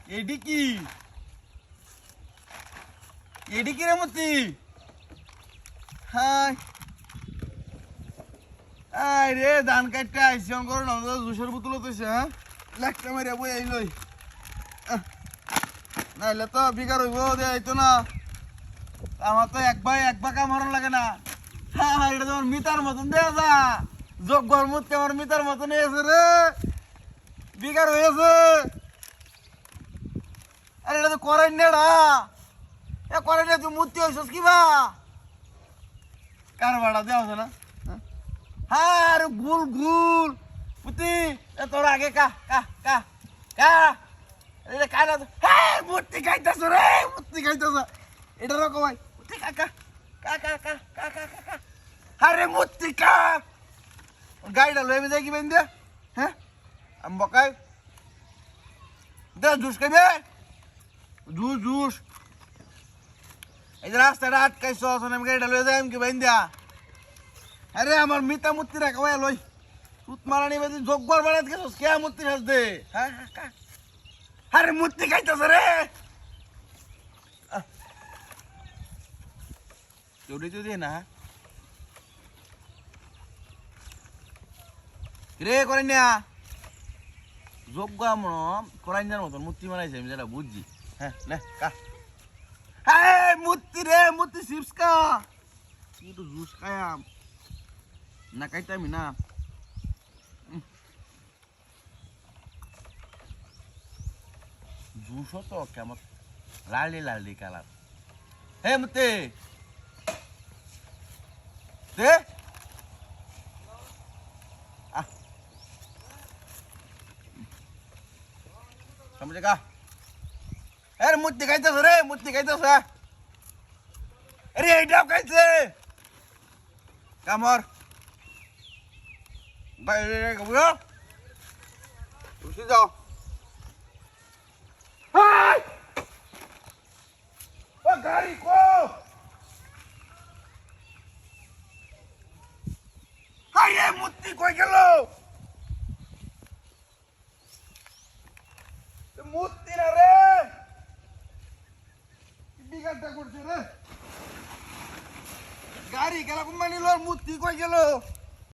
এডি কি এডি কি রে মতি হাই আই রে ধান কাটতে আইছি অঙ্কর না জুসের বোতল তৈছে হ্যাঁ লাখটা মারিয়া বই আইলই নাইলে তো বিকার হইব দে আইতো না আমার তো এক ভাগ কামড়ন লাগে না হ্যাঁ এটা তোমার মিটার মতন দেয়া যা যোগ গরমতে আমার মিটার মতন এসে রে বিকার হয়েছে আরে এটা তো করেন নেড়া এ করেন তুই মূর্তি হয়েছিস কিবা কার ভাড়া দেওয়া আছে না হ্যাঁ আরে গুল গুল পুতি তোর আগে কা কা কা কা এটা কানা হ্যাঁ মূর্তি খাইতেছ রে মূর্তি খাইতেছ এটা রকম ভাই মূর্তি কা কা কা কা কা কা কা কা আরে মূর্তি কা গাড়িটা লয়ে যাই কি বেন দে হ্যাঁ আমি বকাই দে জুস খাইবে জুস জুস এই যে রাস্তাটা আটকাইছ আমি গাড়িটা লয়ে যাই কি বেন দিয়া আরে আমার মিতা মূর্তি রাখা ভাই লই তুত মারানি বেদিন জগবার বানাতে গেছস কে মূর্তি হাস দে হ্যাঁ আরে মূর্তি খাইতেছ রে চৌড়ি চৌড়ি না রে করেন না যোগ্য মন করাইনার মতন মূর্তি বানাইছে আমি যেটা বুঝছি হ্যাঁ নে কা হ্যাঁ মূর্তি রে মূর্তি চিপস কা একটু জুস খায়াম না খাইতামি না জুসও তো কেমন লালি লালি কালার হে মূর্তি দে समझे का अरे मुझे कहते रे मुझे कहते अरे एडा कैसे काम और भाई कबूलो उसी जाओ हाय ओ गाड़ी को हाय ये मुत्ती कोई चलो মূর্তি না রে বিগাড়টা করছে রে গাড়ি গেল কোম্পানি লোর মূর্তি কই গেল